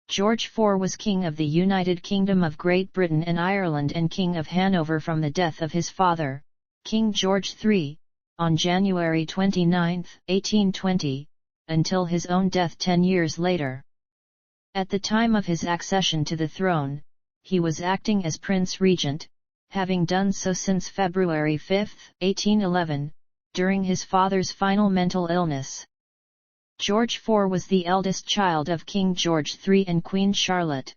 George IV was King of the United Kingdom of Great Britain and Ireland and King of Hanover from the death of his father, King George III, on January 29, 1820, until his own death 10 years later. At the time of his accession to the throne, he was acting as Prince Regent, having done so since February 5, 1811, during his father's final mental illness. George IV was the eldest child of King George III and Queen Charlotte.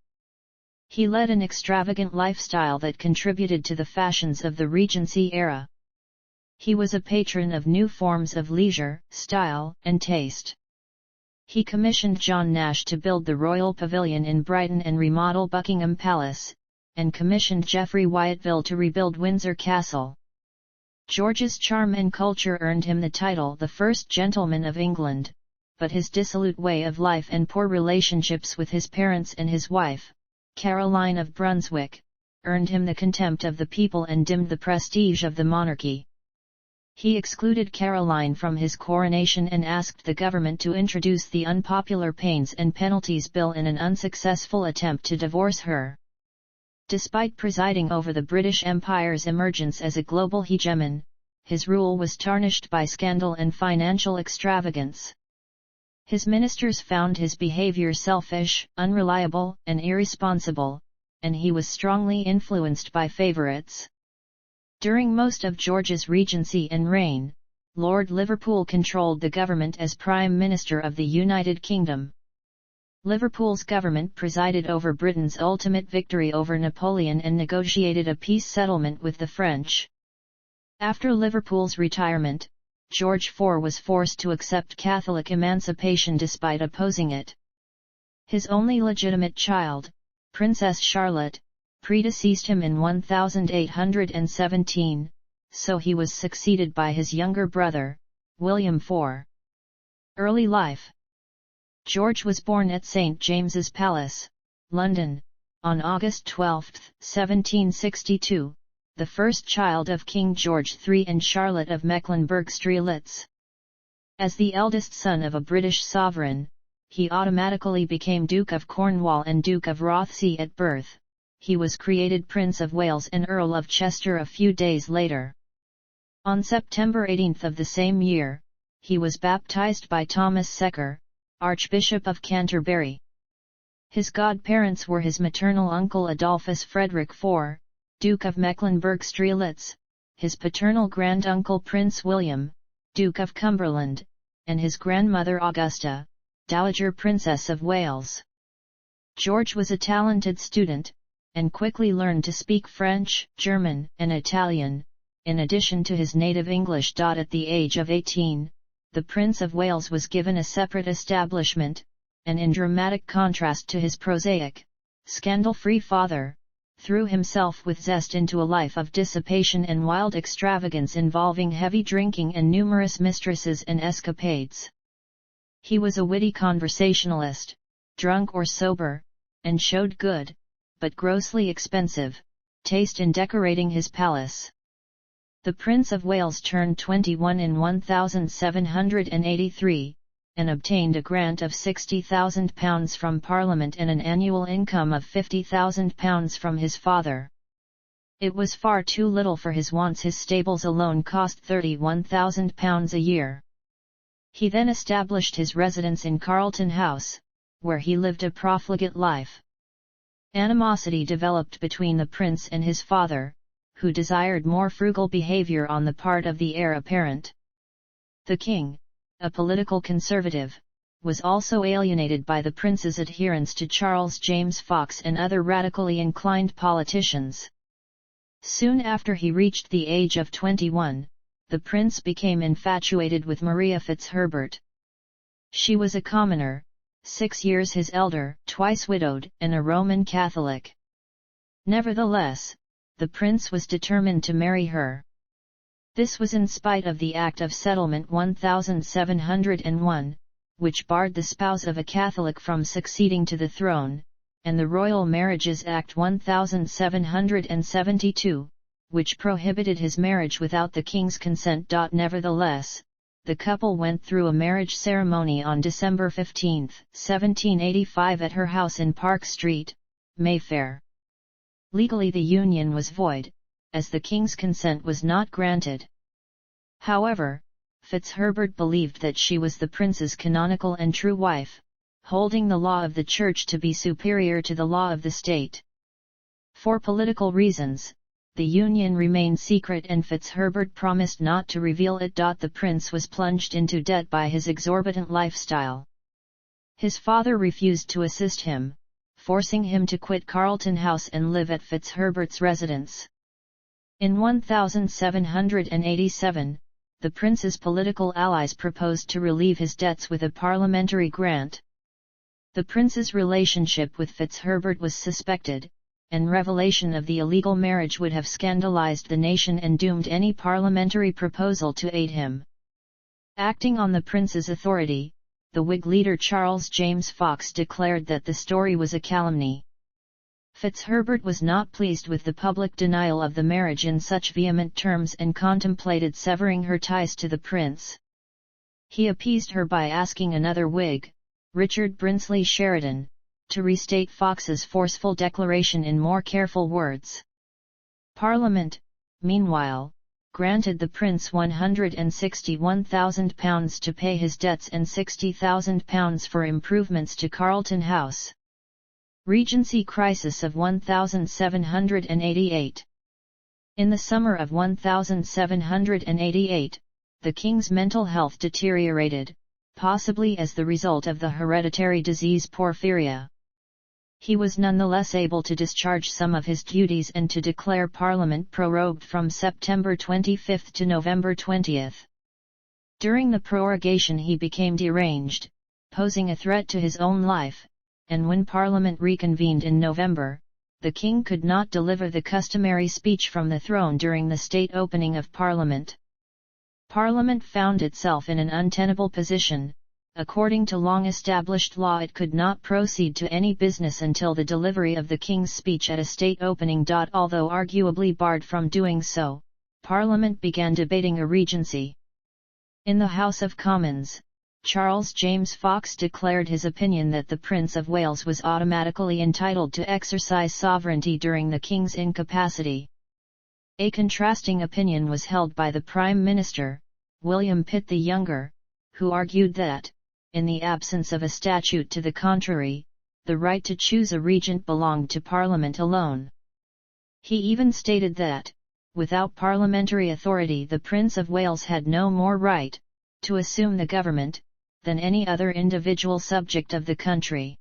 He led an extravagant lifestyle that contributed to the fashions of the Regency era. He was a patron of new forms of leisure, style, and taste. He commissioned John Nash to build the Royal Pavilion in Brighton and remodel Buckingham Palace, and commissioned Geoffrey Wyatville to rebuild Windsor Castle. George's charm and culture earned him the title the First Gentleman of England, but his dissolute way of life and poor relationships with his parents and his wife, Caroline of Brunswick, earned him the contempt of the people and dimmed the prestige of the monarchy. He excluded Caroline from his coronation and asked the government to introduce the unpopular Pains and Penalties Bill in an unsuccessful attempt to divorce her. Despite presiding over the British Empire's emergence as a global hegemon, his rule was tarnished by scandal and financial extravagance. His ministers found his behavior selfish, unreliable, and irresponsible, and he was strongly influenced by favorites. During most of George's regency and reign, Lord Liverpool controlled the government as Prime Minister of the United Kingdom. Liverpool's government presided over Britain's ultimate victory over Napoleon and negotiated a peace settlement with the French. After Liverpool's retirement, George IV was forced to accept Catholic emancipation despite opposing it. His only legitimate child, Princess Charlotte, predeceased him in 1817, so he was succeeded by his younger brother, William IV. Early life. George was born at St. James's Palace, London, on August 12, 1762, the first child of King George III and Charlotte of Mecklenburg-Strelitz. As the eldest son of a British sovereign, he automatically became Duke of Cornwall and Duke of Rothesay at birth. He was created Prince of Wales and Earl of Chester a few days later. On September 18 of the same year, he was baptized by Thomas Secker, Archbishop of Canterbury. His godparents were his maternal uncle Adolphus Frederick IV, Duke of Mecklenburg-Strelitz, his paternal granduncle Prince William, Duke of Cumberland, and his grandmother Augusta, Dowager Princess of Wales. George was a talented student, and quickly learned to speak French, German, and Italian, in addition to his native English. At the age of 18, the Prince of Wales was given a separate establishment, and in dramatic contrast to his prosaic, scandal-free father, threw himself with zest into a life of dissipation and wild extravagance involving heavy drinking and numerous mistresses and escapades. He was a witty conversationalist, drunk or sober, and showed good, but grossly expensive, taste in decorating his palace. The Prince of Wales turned 21 in 1783, and obtained a grant of £60,000 from Parliament and an annual income of £50,000 from his father. It was far too little for his wants. His stables alone cost £31,000 a year. He then established his residence in Carlton House, where he lived a profligate life. Animosity developed between the prince and his father, who desired more frugal behavior on the part of the heir apparent. The king, a political conservative, was also alienated by the prince's adherence to Charles James Fox and other radically inclined politicians. Soon after he reached the age of 21, the prince became infatuated with Maria Fitzherbert. She was a commoner, 6 years his elder, twice widowed, and a Roman Catholic. Nevertheless, the prince was determined to marry her. This was in spite of the Act of Settlement 1701, which barred the spouse of a Catholic from succeeding to the throne, and the Royal Marriages Act 1772, which prohibited his marriage without the king's consent. Nevertheless, the couple went through a marriage ceremony on December 15, 1785 at her house in Park Street, Mayfair. Legally the union was void, as the king's consent was not granted. However, Fitzherbert believed that she was the prince's canonical and true wife, holding the law of the church to be superior to the law of the state. For political reasons, the union remained secret and Fitzherbert promised not to reveal it. The prince was plunged into debt by his exorbitant lifestyle. His father refused to assist him, forcing him to quit Carlton House and live at Fitzherbert's residence. In 1787, the prince's political allies proposed to relieve his debts with a parliamentary grant. The prince's relationship with Fitzherbert was suspected, and revelation of the illegal marriage would have scandalized the nation and doomed any parliamentary proposal to aid him. Acting on the prince's authority, the Whig leader Charles James Fox declared that the story was a calumny. Fitzherbert was not pleased with the public denial of the marriage in such vehement terms and contemplated severing her ties to the prince. He appeased her by asking another Whig, Richard Brinsley Sheridan, to restate Fox's forceful declaration in more careful words. Parliament, meanwhile, granted the prince £161,000 to pay his debts and £60,000 for improvements to Carlton House. Regency crisis of 1788. In the summer of 1788, the king's mental health deteriorated, possibly as the result of the hereditary disease porphyria. He was nonetheless able to discharge some of his duties and to declare Parliament prorogued from September 25 to November 20. During the prorogation he became deranged, posing a threat to his own life, and when Parliament reconvened in November, the king could not deliver the customary speech from the throne during the state opening of Parliament. Parliament found itself in an untenable position. According to long-established law, it could not proceed to any business until the delivery of the king's speech at a state opening. Although arguably barred from doing so, Parliament began debating a regency. In the House of Commons, Charles James Fox declared his opinion that the Prince of Wales was automatically entitled to exercise sovereignty during the king's incapacity. A contrasting opinion was held by the Prime Minister, William Pitt the Younger, who argued that, in the absence of a statute to the contrary, the right to choose a regent belonged to Parliament alone. He even stated that, without parliamentary authority, the Prince of Wales had no more right to assume the government than any other individual subject of the country.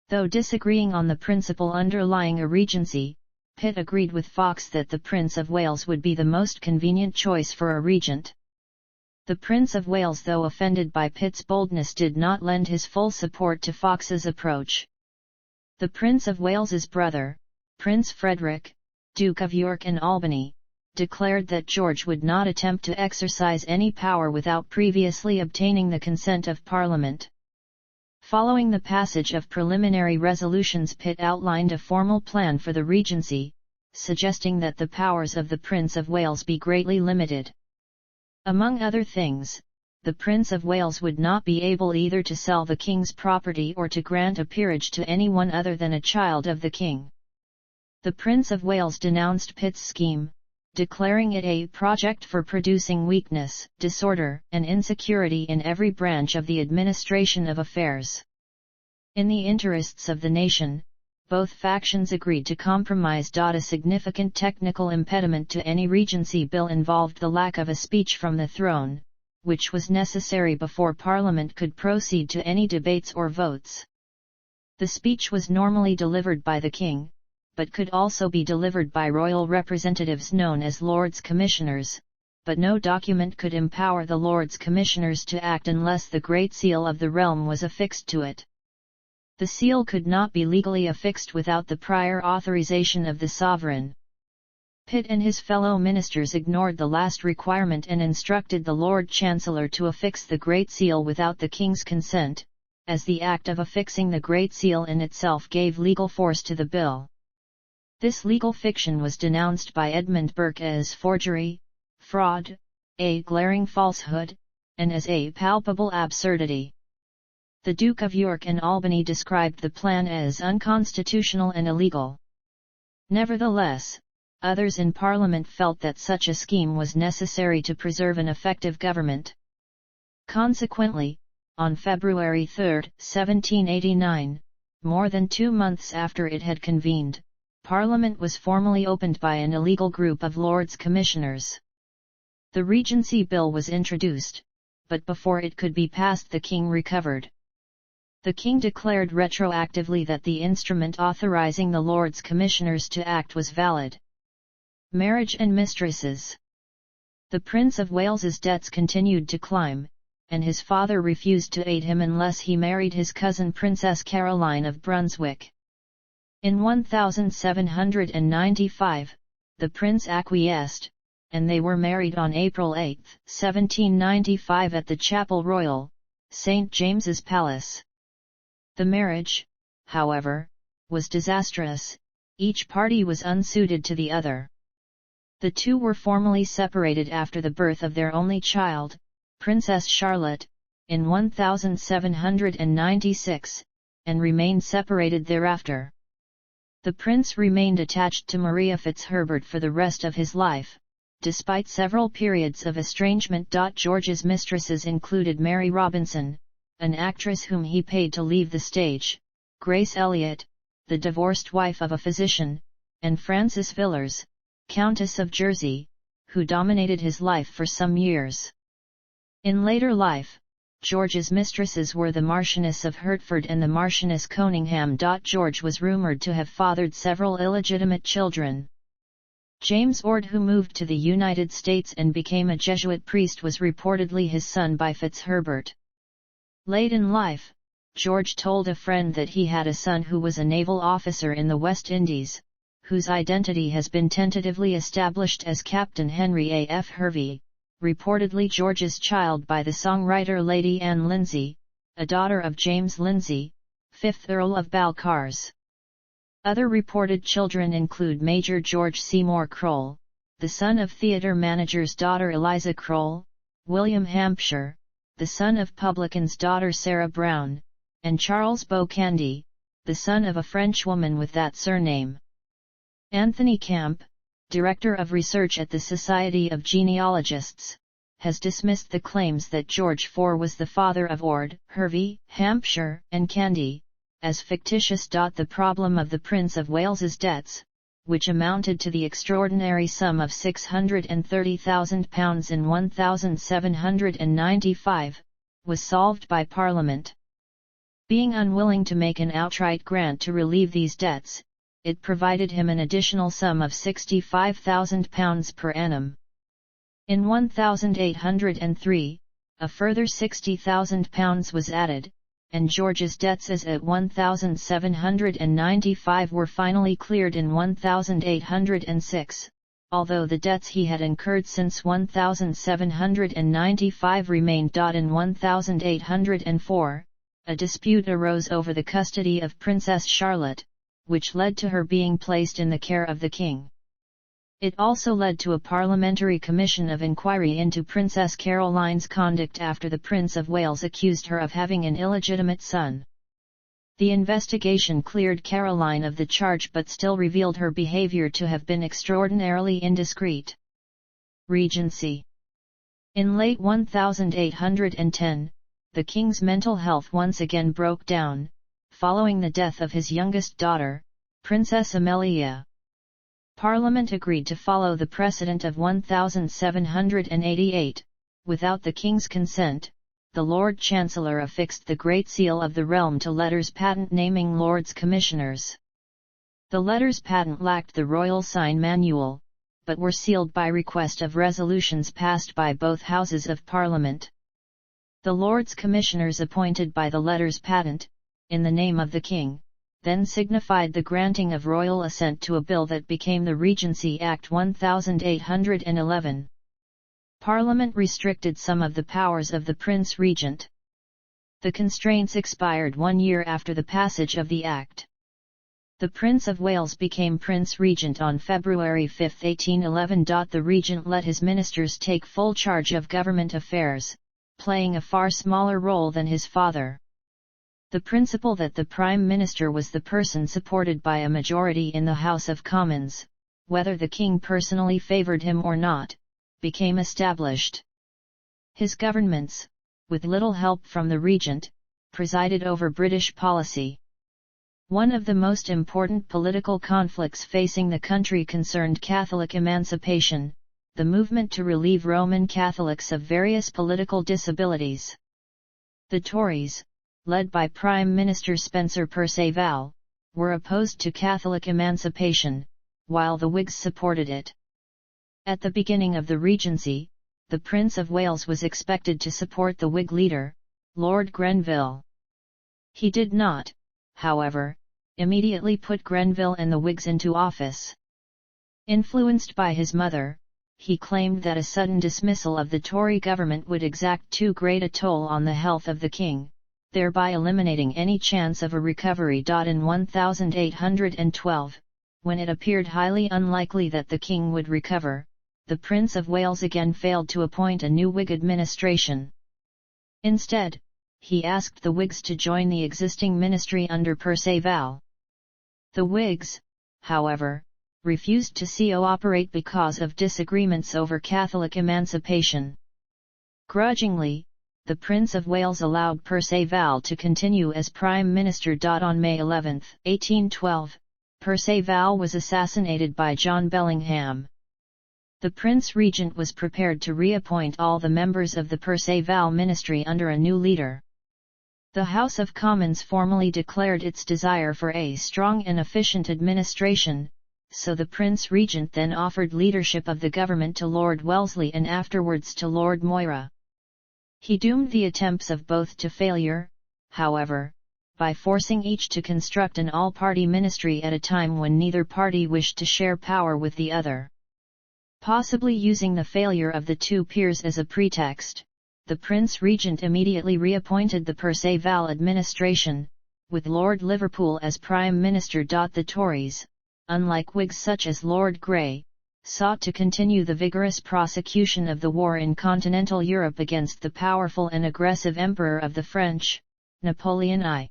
Though disagreeing on the principle underlying a regency, Pitt agreed with Fox that the Prince of Wales would be the most convenient choice for a regent. The Prince of Wales, though offended by Pitt's boldness, did not lend his full support to Fox's approach. The Prince of Wales's brother, Prince Frederick, Duke of York and Albany, declared that George would not attempt to exercise any power without previously obtaining the consent of Parliament. Following the passage of preliminary resolutions, Pitt outlined a formal plan for the regency, suggesting that the powers of the Prince of Wales be greatly limited. Among other things, the Prince of Wales would not be able either to sell the king's property or to grant a peerage to anyone other than a child of the king. The Prince of Wales denounced Pitt's scheme, declaring it a project for producing weakness, disorder, and insecurity in every branch of the administration of affairs. In the interests of the nation, both factions agreed to compromise. A significant technical impediment to any regency bill involved the lack of a speech from the throne, which was necessary before Parliament could proceed to any debates or votes. The speech was normally delivered by the king, but could also be delivered by royal representatives known as Lords Commissioners, but no document could empower the Lords Commissioners to act unless the Great Seal of the realm was affixed to it. The seal could not be legally affixed without the prior authorization of the sovereign. Pitt and his fellow ministers ignored the last requirement and instructed the Lord Chancellor to affix the Great Seal without the King's consent, as the act of affixing the Great Seal in itself gave legal force to the bill. This legal fiction was denounced by Edmund Burke as forgery, fraud, a glaring falsehood, and as a palpable absurdity. The Duke of York and Albany described the plan as unconstitutional and illegal. Nevertheless, others in Parliament felt that such a scheme was necessary to preserve an effective government. Consequently, on February 3, 1789, more than 2 months after it had convened, Parliament was formally opened by an illegal group of Lords Commissioners. The Regency Bill was introduced, but before it could be passed the King recovered. The King declared retroactively that the instrument authorizing the Lords Commissioners to act was valid. Marriage and mistresses. The Prince of Wales's debts continued to climb, and his father refused to aid him unless he married his cousin Princess Caroline of Brunswick. In 1795, the prince acquiesced, and they were married on April 8, 1795 at the Chapel Royal, St. James's Palace. The marriage, however, was disastrous. Each party was unsuited to the other. The two were formally separated after the birth of their only child, Princess Charlotte, in 1796, and remained separated thereafter. The prince remained attached to Maria Fitzherbert for the rest of his life, despite several periods of estrangement. George's mistresses included Mary Robinson, an actress whom he paid to leave the stage, Grace Elliott, the divorced wife of a physician, and Frances Villars, Countess of Jersey, who dominated his life for some years. In later life, George's mistresses were the Marchioness of Hertford and the Marchioness Conyngham. George was rumoured to have fathered several illegitimate children. James Ord, who moved to the United States and became a Jesuit priest, was reportedly his son by Fitzherbert. Late in life, George told a friend that he had a son who was a naval officer in the West Indies, whose identity has been tentatively established as Captain Henry A. F. Hervey, reportedly George's child by the songwriter Lady Anne Lindsay, a daughter of James Lindsay, 5th Earl of Balcarres. Other reported children include Major George Seymour Crowell, the son of theatre manager's daughter Eliza Crowell, William Hampshire, the son of publican's daughter Sarah Brown, and Charles Beaucandy, the son of a Frenchwoman with that surname. Anthony Camp, director of research at the Society of Genealogists, has dismissed the claims that George IV was the father of Ord, Hervey, Hampshire, and Candy, as fictitious. The problem of the Prince of Wales's debts, which amounted to the extraordinary sum of £630,000 in 1795, was solved by Parliament. Being unwilling to make an outright grant to relieve these debts, it provided him an additional sum of £65,000 per annum. In 1803, a further £60,000 was added, and George's debts as at 1795 were finally cleared in 1806, although the debts he had incurred since 1795 remained. In 1804, a dispute arose over the custody of Princess Charlotte, which led to her being placed in the care of the king. It also led to a parliamentary commission of inquiry into Princess Caroline's conduct after the Prince of Wales accused her of having an illegitimate son. The investigation cleared Caroline of the charge but still revealed her behaviour to have been extraordinarily indiscreet. Regency. In late 1810, the king's mental health once again broke down, following the death of his youngest daughter, Princess Amelia. Parliament agreed to follow the precedent of 1788. Without the king's consent, the Lord Chancellor affixed the Great Seal of the realm to letters patent naming Lords Commissioners. The letters patent lacked the royal sign manual, but were sealed by request of resolutions passed by both Houses of Parliament. The Lords Commissioners appointed by the letters patent, in the name of the king, then signified the granting of royal assent to a bill that became the Regency Act 1811. Parliament restricted some of the powers of the Prince Regent. The constraints expired 1 year after the passage of the Act. The Prince of Wales became Prince Regent on February 5, 1811. The Regent let his ministers take full charge of government affairs, playing a far smaller role than his father. The principle that the Prime Minister was the person supported by a majority in the House of Commons, whether the king personally favoured him or not, became established. His governments, with little help from the regent, presided over British policy. One of the most important political conflicts facing the country concerned Catholic emancipation, the movement to relieve Roman Catholics of various political disabilities. The Tories, led by Prime Minister Spencer Perceval, were opposed to Catholic emancipation, while the Whigs supported it. At the beginning of the Regency, the Prince of Wales was expected to support the Whig leader, Lord Grenville. He did not, however, immediately put Grenville and the Whigs into office. Influenced by his mother, he claimed that a sudden dismissal of the Tory government would exact too great a toll on the health of the king, thereby eliminating any chance of a recovery. In 1812, when it appeared highly unlikely that the king would recover, the Prince of Wales again failed to appoint a new Whig administration. Instead, he asked the Whigs to join the existing ministry under Perceval. The Whigs, however, refused to cooperate because of disagreements over Catholic emancipation. Grudgingly, the Prince of Wales allowed Perceval to continue as Prime Minister. On May 11, 1812, Perceval was assassinated by John Bellingham. The Prince Regent was prepared to reappoint all the members of the Perceval ministry under a new leader. The House of Commons formally declared its desire for a strong and efficient administration, so the Prince Regent then offered leadership of the government to Lord Wellesley and afterwards to Lord Moira. He doomed the attempts of both to failure, however, by forcing each to construct an all-party ministry at a time when neither party wished to share power with the other. Possibly using the failure of the two peers as a pretext, the Prince Regent immediately reappointed the Perceval administration, with Lord Liverpool as Prime Minister. The Tories, unlike Whigs such as Lord Grey, sought to continue the vigorous prosecution of the war in continental Europe against the powerful and aggressive Emperor of the French, Napoleon I.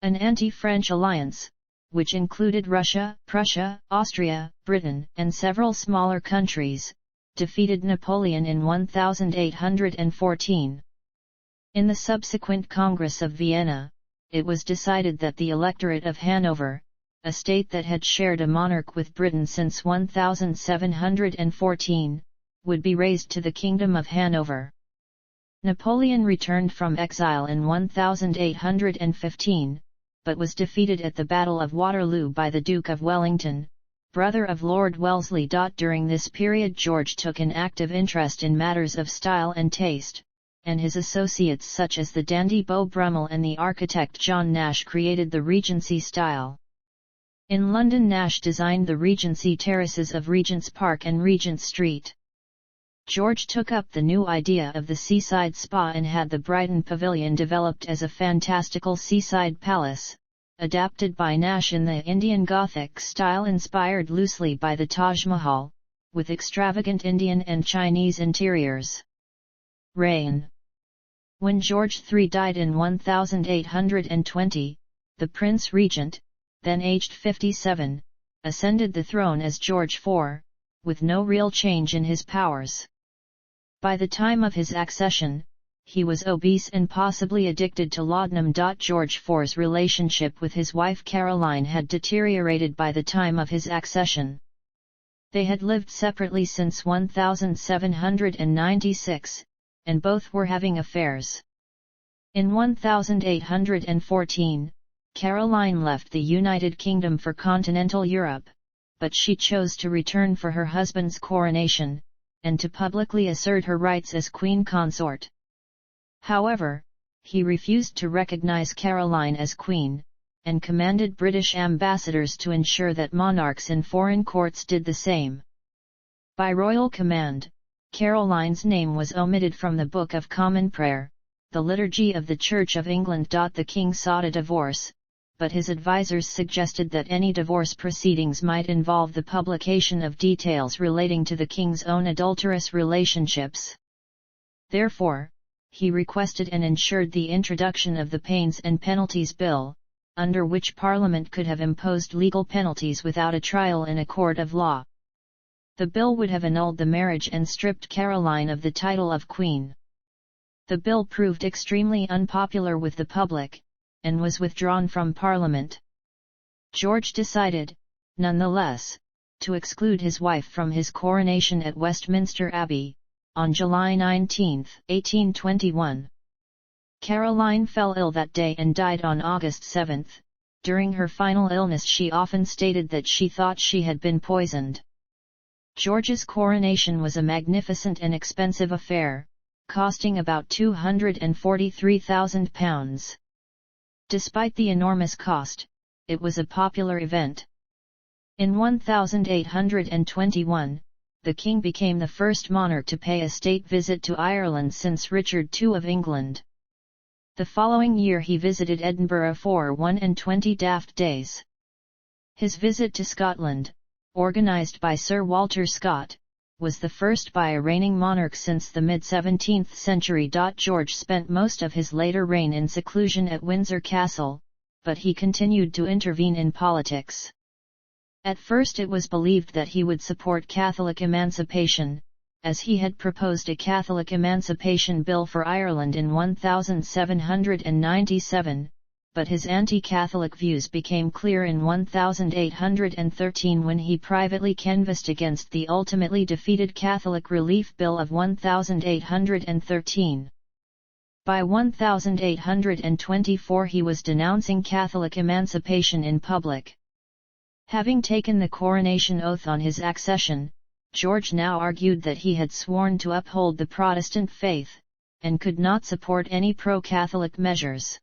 An anti-French alliance, which included Russia, Prussia, Austria, Britain, and several smaller countries, defeated Napoleon in 1814. In the subsequent Congress of Vienna, it was decided that the electorate of Hanover, a state that had shared a monarch with Britain since 1714, would be raised to the Kingdom of Hanover. Napoleon returned from exile in 1815, but was defeated at the Battle of Waterloo by the Duke of Wellington, brother of Lord Wellesley. During this period George took an active interest in matters of style and taste, and his associates such as the dandy Beau Brummel and the architect John Nash created the Regency style. In London, Nash designed the Regency terraces of Regent's Park and Regent Street. George took up the new idea of the seaside spa and had the Brighton Pavilion developed as a fantastical seaside palace, adapted by Nash in the Indian Gothic style inspired loosely by the Taj Mahal, with extravagant Indian and Chinese interiors. Reign. When George III died in 1820, the Prince Regent, then aged 57, ascended the throne as George IV, with no real change in his powers. By the time of his accession, he was obese and possibly addicted to laudanum. George IV's relationship with his wife Caroline had deteriorated by the time of his accession. They had lived separately since 1796, and both were having affairs. In 1814, Caroline left the United Kingdom for continental Europe, but she chose to return for her husband's coronation, and to publicly assert her rights as queen consort. However, he refused to recognize Caroline as queen, and commanded British ambassadors to ensure that monarchs in foreign courts did the same. By royal command, Caroline's name was omitted from the Book of Common Prayer, the Liturgy of the Church of England. The king sought a divorce, but his advisers suggested that any divorce proceedings might involve the publication of details relating to the king's own adulterous relationships. Therefore, he requested and ensured the introduction of the Pains and Penalties Bill, under which Parliament could have imposed legal penalties without a trial in a court of law. The bill would have annulled the marriage and stripped Caroline of the title of Queen. The bill proved extremely unpopular with the public, and was withdrawn from Parliament. George decided, nonetheless, to exclude his wife from his coronation at Westminster Abbey, on July 19, 1821. Caroline fell ill that day and died on August 7. During her final illness she often stated that she thought she had been poisoned. George's coronation was a magnificent and expensive affair, costing about £243,000. Despite the enormous cost, it was a popular event. In 1821, the king became the first monarch to pay a state visit to Ireland since Richard II of England. The following year he visited Edinburgh for 21 days. His visit to Scotland, organised by Sir Walter Scott, was the first by a reigning monarch since the mid-17th century. George spent most of his later reign in seclusion at Windsor Castle, but he continued to intervene in politics. At first it was believed that he would support Catholic emancipation, as he had proposed a Catholic Emancipation Bill for Ireland in 1797, but his anti-Catholic views became clear in 1813 when he privately canvassed against the ultimately defeated Catholic Relief Bill of 1813. By 1824 he was denouncing Catholic emancipation in public. Having taken the coronation oath on his accession, George now argued that he had sworn to uphold the Protestant faith, and could not support any pro-Catholic measures.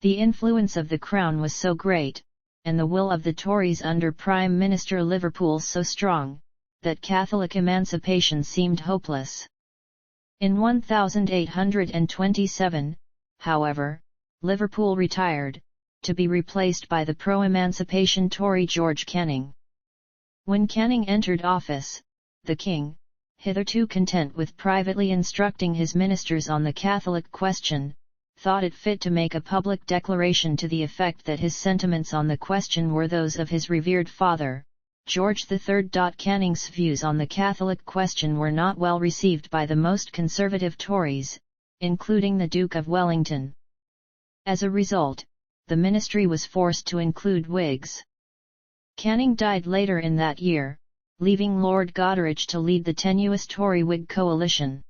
The influence of the Crown was so great, and the will of the Tories under Prime Minister Liverpool so strong, that Catholic emancipation seemed hopeless. In 1827, however, Liverpool retired, to be replaced by the pro-emancipation Tory George Canning. When Canning entered office, the king, hitherto content with privately instructing his ministers on the Catholic question, thought it fit to make a public declaration to the effect that his sentiments on the question were those of his revered father, George III. Canning's views on the Catholic question were not well received by the most conservative Tories, including the Duke of Wellington. As a result, the ministry was forced to include Whigs. Canning died later in that year, leaving Lord Goderich to lead the tenuous Tory-Whig coalition.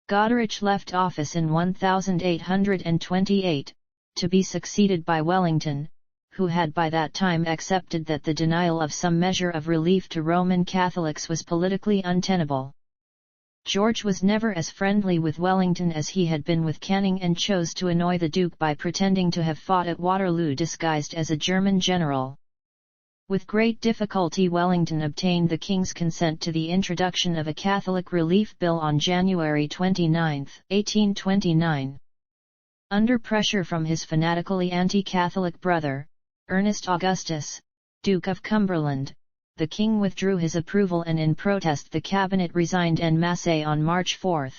Goderich left office in 1828, to be succeeded by Wellington, who had by that time accepted that the denial of some measure of relief to Roman Catholics was politically untenable. George was never as friendly with Wellington as he had been with Canning and chose to annoy the Duke by pretending to have fought at Waterloo disguised as a German general. With great difficulty Wellington obtained the king's consent to the introduction of a Catholic Relief Bill on January 29, 1829. Under pressure from his fanatically anti-Catholic brother, Ernest Augustus, Duke of Cumberland, the king withdrew his approval and in protest the cabinet resigned en masse on March 4.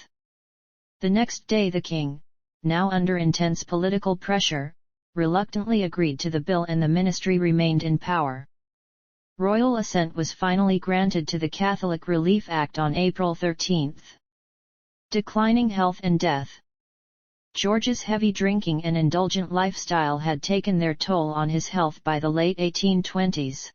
The next day the king, now under intense political pressure, reluctantly agreed to the bill and the ministry remained in power. Royal assent was finally granted to the Catholic Relief Act on April 13. Declining health and death. George's heavy drinking and indulgent lifestyle had taken their toll on his health by the late 1820s.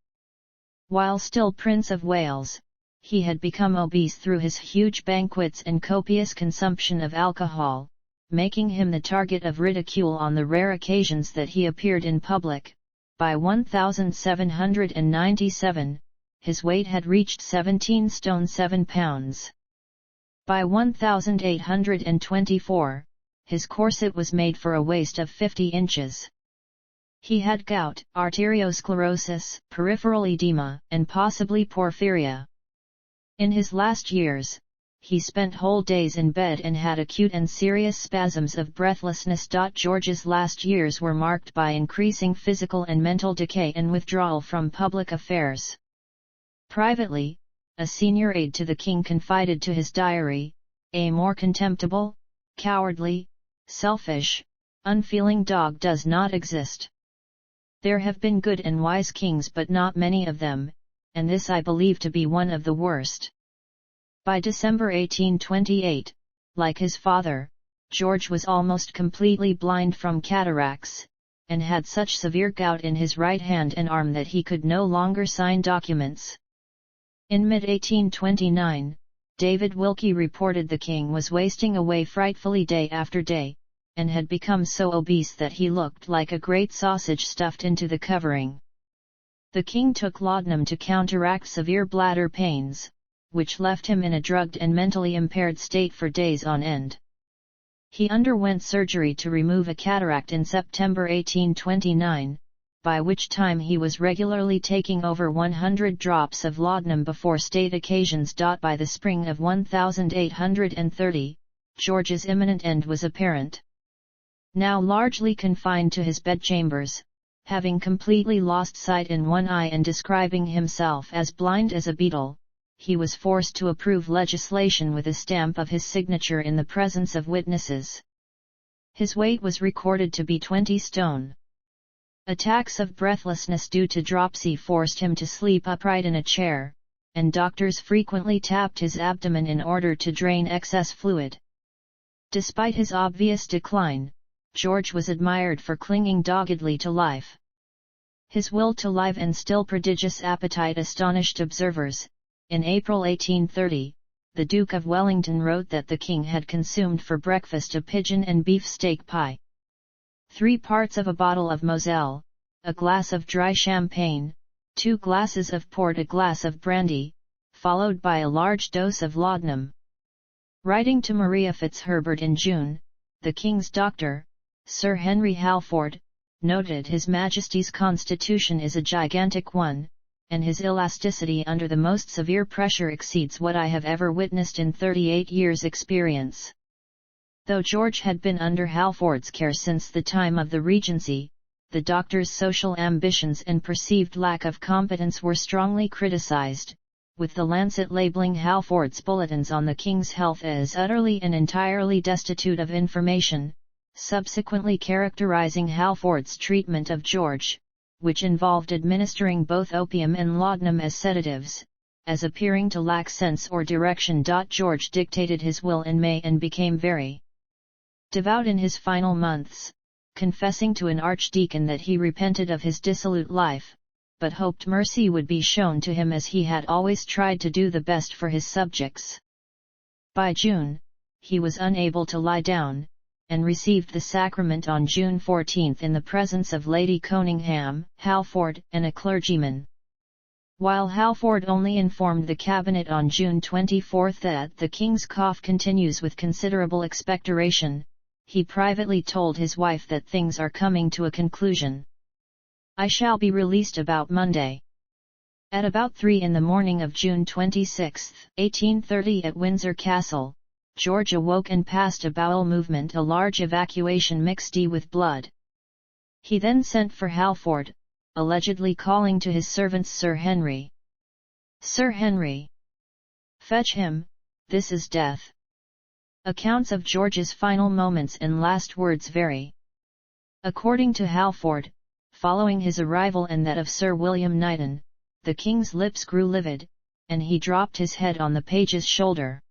While still Prince of Wales, he had become obese through his huge banquets and copious consumption of alcohol, making him the target of ridicule on the rare occasions that he appeared in public. By 1797, his weight had reached 17 stone 7 pounds. By 1824, his corset was made for a waist of 50 inches. He had gout, arteriosclerosis, peripheral edema, and possibly porphyria. In his last years, he spent whole days in bed and had acute and serious spasms of breathlessness. George's last years were marked by increasing physical and mental decay and withdrawal from public affairs. Privately, a senior aide to the king confided to his diary, "A more contemptible, cowardly, selfish, unfeeling dog does not exist. There have been good and wise kings but not many of them, and this I believe to be one of the worst. By December 1828, like his father, George was almost completely blind from cataracts, and had such severe gout in his right hand and arm that he could no longer sign documents. In mid-1829, David Wilkie reported the king was wasting away frightfully day after day, and had become so obese that he looked like a great sausage stuffed into the covering. The king took laudanum to counteract severe bladder pains, which left him in a drugged and mentally impaired state for days on end. He underwent surgery to remove a cataract in September 1829, by which time he was regularly taking over 100 drops of laudanum before state occasions. By the spring of 1830, George's imminent end was apparent. Now largely confined to his bedchambers, having completely lost sight in one eye and describing himself as blind as a beetle, he was forced to approve legislation with a stamp of his signature in the presence of witnesses. His weight was recorded to be 20 stone. Attacks of breathlessness due to dropsy forced him to sleep upright in a chair, and doctors frequently tapped his abdomen in order to drain excess fluid. Despite his obvious decline, George was admired for clinging doggedly to life. His will to live and still prodigious appetite astonished observers. In April 1830, the Duke of Wellington wrote that the king had consumed for breakfast a pigeon and beef steak pie, 3 parts of a bottle of Moselle, a glass of dry champagne, 2 glasses of port, a glass of brandy, followed by a large dose of laudanum. Writing to Maria Fitzherbert in June, the king's doctor, Sir Henry Halford, noted His Majesty's constitution is a gigantic one, and his elasticity under the most severe pressure exceeds what I have ever witnessed in 38 years' experience. Though George had been under Halford's care since the time of the Regency, the doctor's social ambitions and perceived lack of competence were strongly criticized, with the Lancet labeling Halford's bulletins on the king's health as utterly and entirely destitute of information, subsequently characterizing Halford's treatment of George, which involved administering both opium and laudanum as sedatives, as appearing to lack sense or direction. George dictated his will in May and became very devout in his final months, confessing to an archdeacon that he repented of his dissolute life, but hoped mercy would be shown to him as he had always tried to do the best for his subjects. By June, he was unable to lie down, and received the sacrament on June 14 in the presence of Lady Conyngham, Halford, and a clergyman. While Halford only informed the cabinet on June 24 that the king's cough continues with considerable expectoration, he privately told his wife that things are coming to a conclusion. I shall be released about Monday. At about 3 in the morning of June 26, 1830 at Windsor Castle, George awoke and passed a bowel movement, a large evacuation mixed with blood. He then sent for Halford, allegedly calling to his servants Sir Henry. Sir Henry! Fetch him, this is death. Accounts of George's final moments and last words vary. According to Halford, following his arrival and that of Sir William Knighton, the king's lips grew livid, and he dropped his head on the page's shoulder.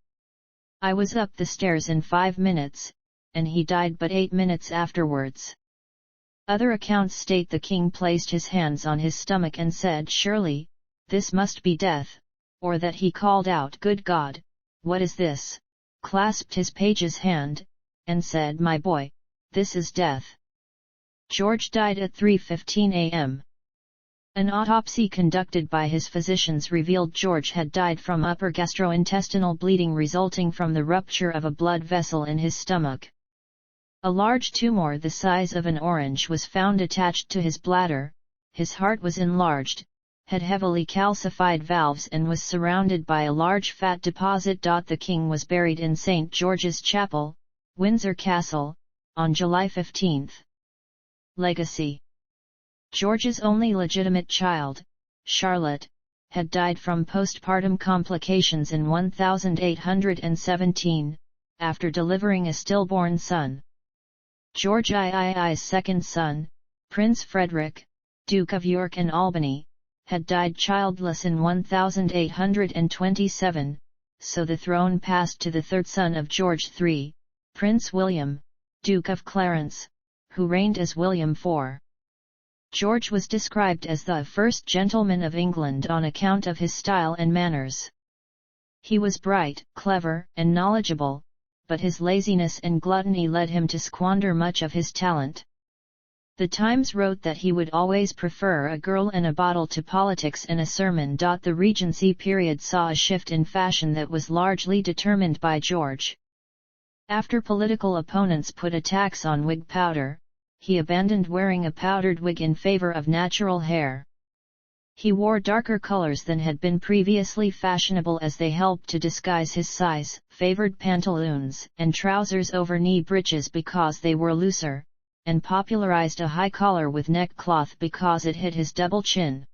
I was up the stairs in 5 minutes, and he died but 8 minutes afterwards. Other accounts state the king placed his hands on his stomach and said, "Surely, this must be death," or that he called out, "Good God, what is this?" clasped his page's hand, and said, "My boy, this is death." George died at 3:15 a.m. An autopsy conducted by his physicians revealed George had died from upper gastrointestinal bleeding resulting from the rupture of a blood vessel in his stomach. A large tumor the size of an orange was found attached to his bladder, his heart was enlarged, had heavily calcified valves and was surrounded by a large fat deposit. The king was buried in St. George's Chapel, Windsor Castle, on July 15. Legacy. George's only legitimate child, Charlotte, had died from postpartum complications in 1817, after delivering a stillborn son. George III's second son, Prince Frederick, Duke of York and Albany, had died childless in 1827, so the throne passed to the third son of George III, Prince William, Duke of Clarence, who reigned as William IV. George was described as the first gentleman of England on account of his style and manners. He was bright, clever, and knowledgeable, but his laziness and gluttony led him to squander much of his talent. The Times wrote that he would always prefer a girl and a bottle to politics and a sermon. The Regency period saw a shift in fashion that was largely determined by George. After political opponents put a tax on wig powder, he abandoned wearing a powdered wig in favor of natural hair. He wore darker colors than had been previously fashionable as they helped to disguise his size, favored pantaloons and trousers over knee breeches because they were looser, and popularized a high collar with neckcloth because it hid his double chin.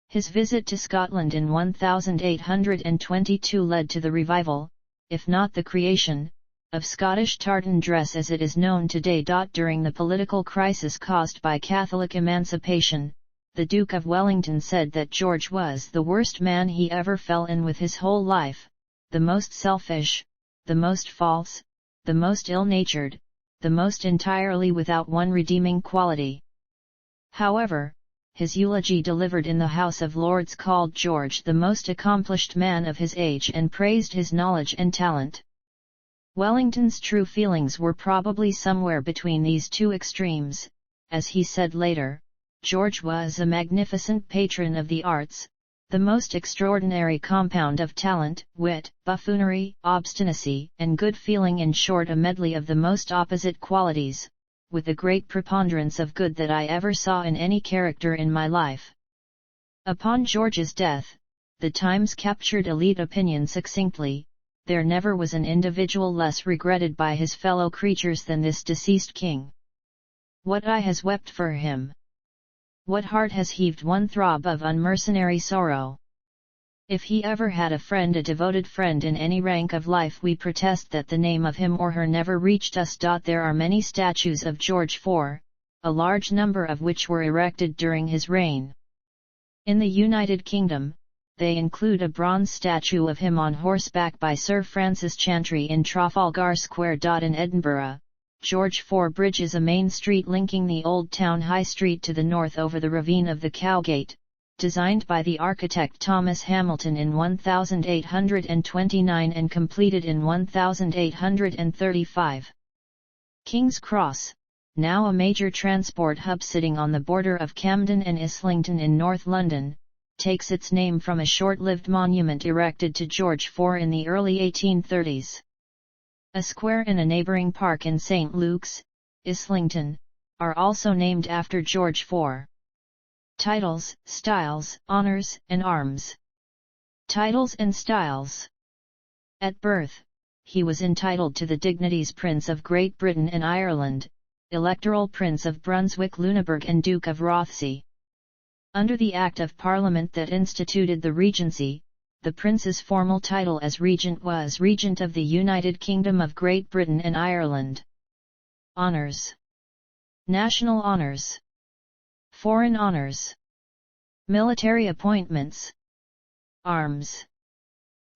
His visit to Scotland in 1822 led to the revival, if not the creation, of Scottish tartan dress as it is known today. During the political crisis caused by Catholic emancipation, the Duke of Wellington said that George was the worst man he ever fell in with his whole life, the most selfish, the most false, the most ill-natured, the most entirely without one redeeming quality. However, his eulogy delivered in the House of Lords called George the most accomplished man of his age and praised his knowledge and talent. Wellington's true feelings were probably somewhere between these two extremes. As he said later, George was a magnificent patron of the arts, the most extraordinary compound of talent, wit, buffoonery, obstinacy, and good feeling, in short a medley of the most opposite qualities, with a great preponderance of good that I ever saw in any character in my life. Upon George's death, the Times captured elite opinion succinctly: there never was an individual less regretted by his fellow creatures than this deceased king. What eye has wept for him? What heart has heaved one throb of unmercenary sorrow? If he ever had a friend, a devoted friend in any rank of life, we protest that the name of him or her never reached us. There are many statues of George IV, a large number of which were erected during his reign. In the United Kingdom, they include a bronze statue of him on horseback by Sir Francis Chantrey in Trafalgar Square. In Edinburgh, George IV Bridge is a main street linking the Old Town High Street to the north over the ravine of the Cowgate, designed by the architect Thomas Hamilton in 1829 and completed in 1835. King's Cross, now a major transport hub sitting on the border of Camden and Islington in North London, takes its name from a short-lived monument erected to George IV in the early 1830s. A square and a neighbouring park in St. Luke's, Islington, are also named after George IV. Titles, styles, honours, and arms. Titles and styles. At birth, he was entitled to the dignities Prince of Great Britain and Ireland, Electoral Prince of Brunswick-Lüneburg and Duke of Rothesay. Under the Act of Parliament that instituted the Regency, the prince's formal title as regent was Regent of the United Kingdom of Great Britain and Ireland. Honours. National honours. Foreign honours. Military appointments. Arms.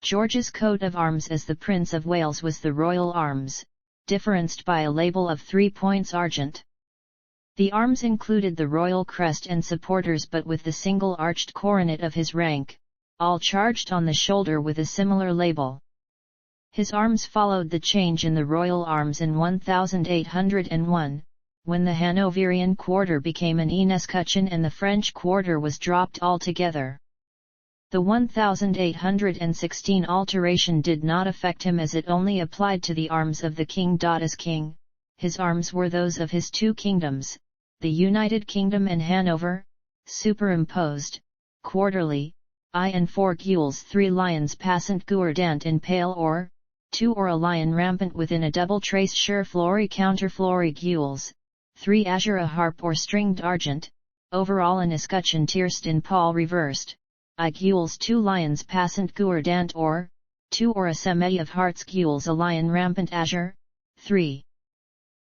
George's coat of arms as the Prince of Wales was the Royal Arms, differenced by a label of 3 points argent. The arms included the royal crest and supporters, but with the single arched coronet of his rank, all charged on the shoulder with a similar label. His arms followed the change in the royal arms in 1801, when the Hanoverian quarter became an escutcheon and the French quarter was dropped altogether. The 1816 alteration did not affect him as it only applied to the arms of the king. As king, his arms were those of his two kingdoms, the United Kingdom and Hanover, superimposed, quarterly, I and 4 gules, 3 lions passant gourdant in pale or, 2 or a lion rampant within a double trace sur flory counter flory gules, 3 azure a harp or stringed argent, overall an escutcheon tierced in pall reversed, I gules 2 lions passant gourdant or, 2 or a semeti of hearts gules a lion rampant azure, 3.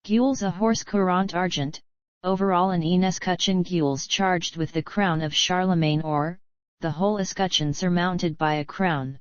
Gules a horse courant argent, overall an escutcheon gules charged with the crown of Charlemagne or, the whole escutcheon surmounted by a crown.